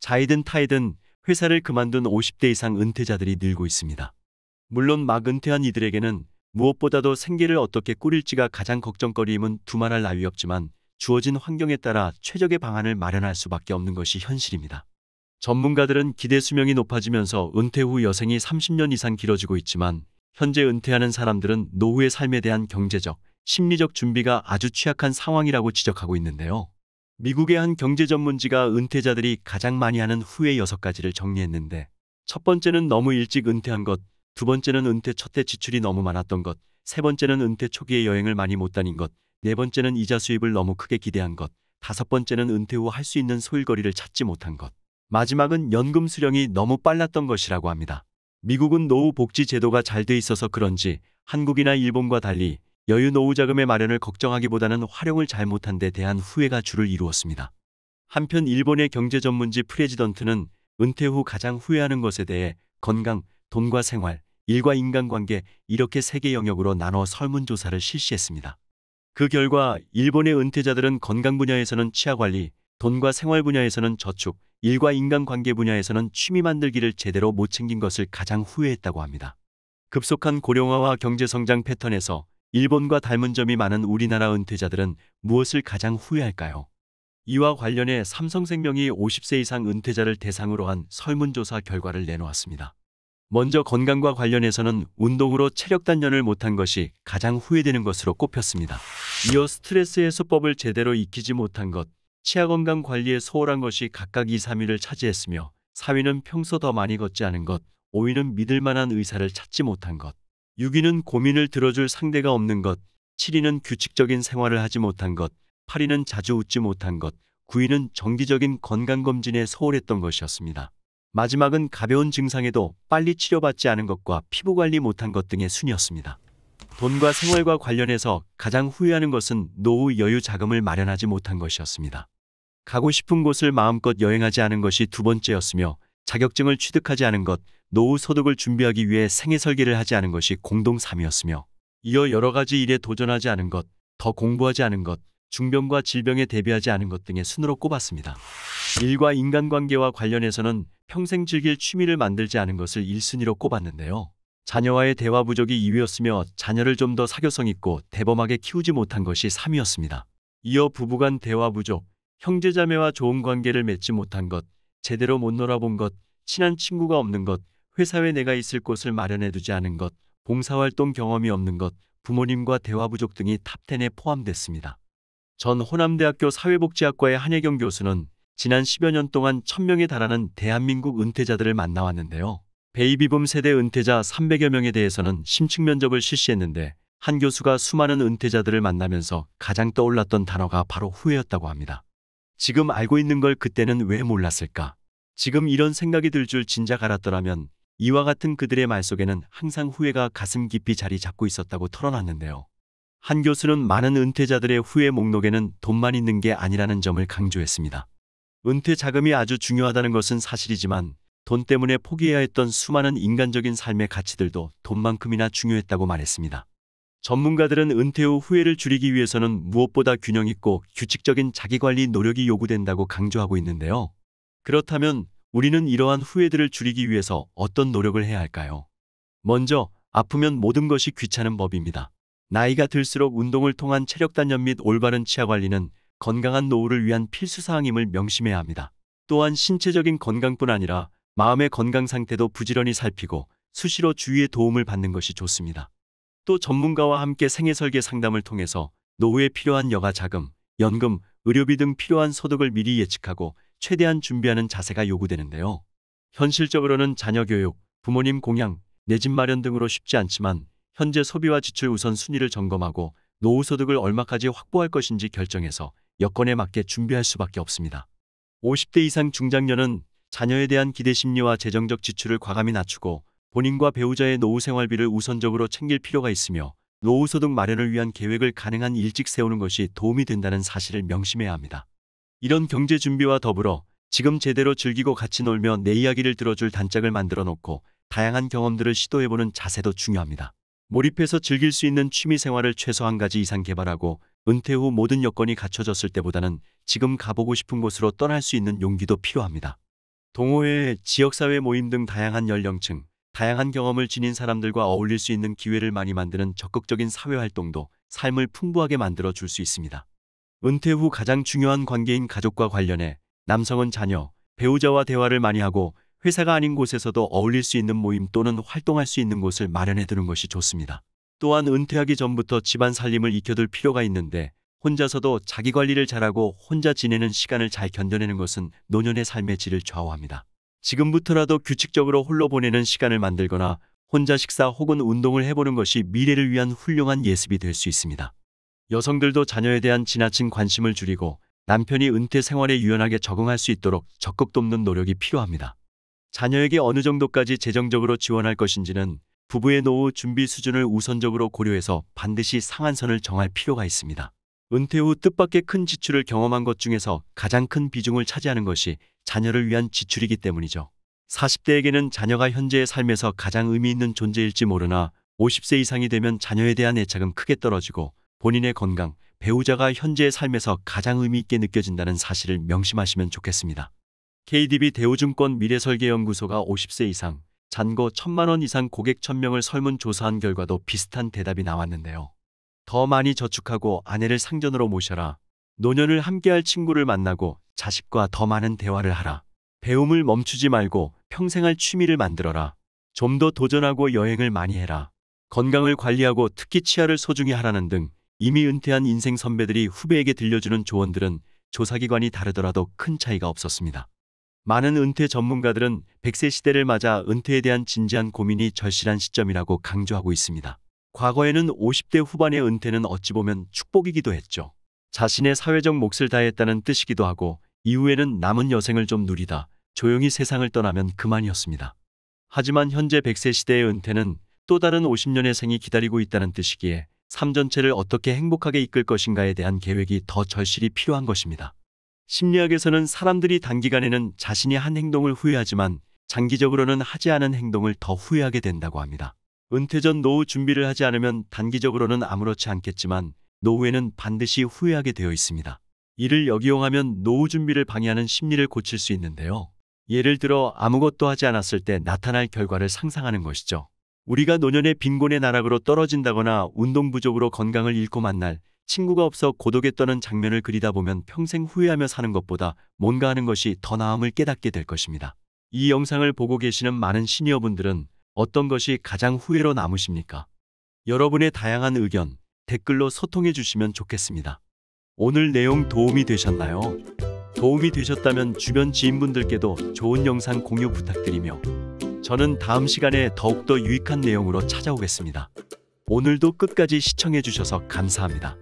자이든 타이든 회사를 그만둔 50대 이상 은퇴자들이 늘고 있습니다. 물론 막 은퇴한 이들에게는 무엇보다도 생계를 어떻게 꾸릴지가 가장 걱정거리임은 두말할 나위 없지만 주어진 환경에 따라 최적의 방안을 마련할 수밖에 없는 것이 현실입니다. 전문가들은 기대 수명이 높아지면서 은퇴 후 여생이 30년 이상 길어지고 있지만 현재 은퇴하는 사람들은 노후의 삶에 대한 경제적, 심리적 준비가 아주 취약한 상황이라고 지적하고 있는데요. 미국의 한 경제 전문지가 은퇴자들이 가장 많이 하는 후회 6가지를 정리했는데, 첫 번째는 너무 일찍 은퇴한 것, 두 번째는 은퇴 첫 해 지출이 너무 많았던 것, 세 번째는 은퇴 초기에 여행을 많이 못 다닌 것, 네 번째는 이자 수입을 너무 크게 기대한 것, 다섯 번째는 은퇴 후 할 수 있는 소일거리를 찾지 못한 것, 마지막은 연금 수령이 너무 빨랐던 것이라고 합니다. 미국은 노후 복지 제도가 잘 돼 있어서 그런지 한국이나 일본과 달리 여유 노후 자금의 마련을 걱정하기보다는 활용을 잘 못한 데 대한 후회가 주를 이루었습니다. 한편 일본의 경제 전문지 프레지던트는 은퇴 후 가장 후회하는 것에 대해 건강, 돈과 생활, 일과 인간관계 이렇게 3개 영역으로 나눠 설문조사를 실시했습니다. 그 결과 일본의 은퇴자들은 건강 분야에서는 치아관리, 돈과 생활 분야에서는 저축, 일과 인간관계 분야에서는 취미 만들기를 제대로 못 챙긴 것을 가장 후회했다고 합니다. 급속한 고령화와 경제성장 패턴에서 일본과 닮은 점이 많은 우리나라 은퇴자들은 무엇을 가장 후회할까요? 이와 관련해 삼성생명이 50세 이상 은퇴자를 대상으로 한 설문조사 결과를 내놓았습니다. 먼저 건강과 관련해서는 운동으로 체력 단련을 못한 것이 가장 후회되는 것으로 꼽혔습니다. 이어 스트레스 해소법을 제대로 익히지 못한 것, 치아 건강 관리에 소홀한 것이 각각 2, 3위를 차지했으며 4위는 평소 더 많이 걷지 않은 것, 5위는 믿을 만한 의사를 찾지 못한 것, 6위는 고민을 들어줄 상대가 없는 것, 7위는 규칙적인 생활을 하지 못한 것, 8위는 자주 웃지 못한 것, 9위는 정기적인 건강검진에 소홀했던 것이었습니다. 마지막은 가벼운 증상에도 빨리 치료받지 않은 것과 피부관리 못한 것 등의 순이었습니다. 돈과 생활과 관련해서 가장 후회하는 것은 노후 여유 자금을 마련하지 못한 것이었습니다. 가고 싶은 곳을 마음껏 여행하지 않은 것이 두 번째였으며 자격증을 취득하지 않은 것, 노후 소득을 준비하기 위해 생애 설계를 하지 않은 것이 공동 3위였으며 이어 여러 가지 일에 도전하지 않은 것, 더 공부하지 않은 것, 중병과 질병에 대비하지 않은 것 등의 순으로 꼽았습니다. 일과 인간관계와 관련해서는 평생 즐길 취미를 만들지 않은 것을 1순위로 꼽았는데요. 자녀와의 대화 부족이 2위였으며 자녀를 좀 더 사교성 있고 대범하게 키우지 못한 것이 3위였습니다. 이어 부부간 대화 부족, 형제자매와 좋은 관계를 맺지 못한 것, 제대로 못 놀아본 것, 친한 친구가 없는 것, 회사 외 내가 있을 곳을 마련해두지 않은 것, 봉사활동 경험이 없는 것, 부모님과 대화 부족 등이 탑10에 포함됐습니다. 전 호남대학교 사회복지학과의 한혜경 교수는 지난 10여 년 동안 1000명에 달하는 대한민국 은퇴자들을 만나왔는데요. 베이비붐 세대 은퇴자 300여 명에 대해서는 심층 면접을 실시했는데 한 교수가 수많은 은퇴자들을 만나면서 가장 떠올랐던 단어가 바로 후회였다고 합니다. 지금 알고 있는 걸 그때는 왜 몰랐을까? 지금 이런 생각이 들 줄 진작 알았더라면 이와 같은 그들의 말 속에는 항상 후회가 가슴 깊이 자리 잡고 있었다고 털어놨는데요. 한 교수는 많은 은퇴자들의 후회 목록에는 돈만 있는 게 아니라는 점을 강조했습니다. 은퇴 자금이 아주 중요하다는 것은 사실이지만 돈 때문에 포기해야 했던 수많은 인간적인 삶의 가치들도 돈만큼이나 중요했다고 말했습니다. 전문가들은 은퇴 후 후회를 줄이기 위해서는 무엇보다 균형 있고 규칙적인 자기관리 노력이 요구된다고 강조하고 있는데요. 그렇다면 우리는 이러한 후회들을 줄이기 위해서 어떤 노력을 해야 할까요? 먼저 아프면 모든 것이 귀찮은 법입니다. 나이가 들수록 운동을 통한 체력 단련 및 올바른 치아 관리는 건강한 노후를 위한 필수 사항임을 명심해야 합니다. 또한 신체적인 건강뿐 아니라 마음의 건강 상태도 부지런히 살피고 수시로 주위의 도움을 받는 것이 좋습니다. 또 전문가와 함께 생애 설계 상담을 통해서 노후에 필요한 여가 자금, 연금, 의료비 등 필요한 소득을 미리 예측하고 최대한 준비하는 자세가 요구되는데요. 현실적으로는 자녀 교육, 부모님 공양, 내 집 마련 등으로 쉽지 않지만 현재 소비와 지출 우선순위를 점검하고 노후 소득을 얼마까지 확보할 것인지 결정해서 여건에 맞게 준비할 수밖에 없습니다. 50대 이상 중장년은 자녀에 대한 기대 심리와 재정적 지출을 과감히 낮추고 본인과 배우자의 노후 생활비를 우선적으로 챙길 필요가 있으며 노후 소득 마련을 위한 계획을 가능한 일찍 세우는 것이 도움이 된다는 사실을 명심해야 합니다. 이런 경제 준비와 더불어 지금 제대로 즐기고 같이 놀며 내 이야기를 들어줄 단짝을 만들어 놓고 다양한 경험들을 시도해보는 자세도 중요합니다. 몰입해서 즐길 수 있는 취미 생활을 최소 한 가지 이상 개발하고 은퇴 후 모든 여건이 갖춰졌을 때보다는 지금 가보고 싶은 곳으로 떠날 수 있는 용기도 필요합니다. 동호회, 지역사회 모임 등 다양한 연령층, 다양한 경험을 지닌 사람들과 어울릴 수 있는 기회를 많이 만드는 적극적인 사회활동도 삶을 풍부하게 만들어 줄 수 있습니다. 은퇴 후 가장 중요한 관계인 가족과 관련해 남성은 자녀, 배우자와 대화를 많이 하고 회사가 아닌 곳에서도 어울릴 수 있는 모임 또는 활동할 수 있는 곳을 마련해 두는 것이 좋습니다. 또한 은퇴하기 전부터 집안 살림을 익혀둘 필요가 있는데 혼자서도 자기 관리를 잘하고 혼자 지내는 시간을 잘 견뎌내는 것은 노년의 삶의 질을 좌우합니다. 지금부터라도 규칙적으로 홀로 보내는 시간을 만들거나 혼자 식사 혹은 운동을 해보는 것이 미래를 위한 훌륭한 예습이 될 수 있습니다. 여성들도 자녀에 대한 지나친 관심을 줄이고 남편이 은퇴 생활에 유연하게 적응할 수 있도록 적극 돕는 노력이 필요합니다. 자녀에게 어느 정도까지 재정적으로 지원할 것인지는 부부의 노후 준비 수준을 우선적으로 고려해서 반드시 상한선을 정할 필요가 있습니다. 은퇴 후 뜻밖의 큰 지출을 경험한 것 중에서 가장 큰 비중을 차지하는 것이 자녀를 위한 지출이기 때문이죠. 40대에게는 자녀가 현재의 삶에서 가장 의미 있는 존재일지 모르나 50세 이상이 되면 자녀에 대한 애착은 크게 떨어지고 본인의 건강, 배우자가 현재의 삶에서 가장 의미 있게 느껴진다는 사실을 명심하시면 좋겠습니다. KDB 대우증권 미래설계연구소가 50세 이상, 잔고 1,000만 원 이상 고객 1,000명을 설문조사한 결과도 비슷한 대답이 나왔는데요. 더 많이 저축하고 아내를 상전으로 모셔라. 노년을 함께할 친구를 만나고 자식과 더 많은 대화를 하라. 배움을 멈추지 말고 평생 할 취미를 만들어라. 좀 더 도전하고 여행을 많이 해라. 건강을 관리하고 특히 치아를 소중히 하라는 등 이미 은퇴한 인생 선배들이 후배에게 들려주는 조언들은 조사기관이 다르더라도 큰 차이가 없었습니다. 많은 은퇴 전문가들은 100세 시대를 맞아 은퇴에 대한 진지한 고민이 절실한 시점이라고 강조하고 있습니다. 과거에는 50대 후반의 은퇴는 어찌 보면 축복이기도 했죠. 자신의 사회적 몫을 다했다는 뜻이기도 하고 이후에는 남은 여생을 좀 누리다 조용히 세상을 떠나면 그만이었습니다. 하지만 현재 100세 시대의 은퇴는 또 다른 50년의 생이 기다리고 있다는 뜻이기에 삶 전체를 어떻게 행복하게 이끌 것인가에 대한 계획이 더 절실히 필요한 것입니다. 심리학에서는 사람들이 단기간에는 자신이 한 행동을 후회하지만 장기적으로는 하지 않은 행동을 더 후회하게 된다고 합니다. 은퇴 전 노후 준비를 하지 않으면 단기적으로는 아무렇지 않겠지만 노후에는 반드시 후회하게 되어 있습니다. 이를 역이용하면 노후 준비를 방해하는 심리를 고칠 수 있는데요. 예를 들어 아무것도 하지 않았을 때 나타날 결과를 상상하는 것이죠. 우리가 노년에 빈곤의 나락으로 떨어진다거나 운동 부족으로 건강을 잃고 만날 친구가 없어 고독에 떠는 장면을 그리다 보면 평생 후회하며 사는 것보다 뭔가 하는 것이 더 나음을 깨닫게 될 것입니다. 이 영상을 보고 계시는 많은 시니어분들은 어떤 것이 가장 후회로 남으십니까? 여러분의 다양한 의견, 댓글로 소통해 주시면 좋겠습니다. 오늘 내용 도움이 되셨나요? 도움이 되셨다면 주변 지인분들께도 좋은 영상 공유 부탁드리며 저는 다음 시간에 더욱더 유익한 내용으로 찾아오겠습니다. 오늘도 끝까지 시청해 주셔서 감사합니다.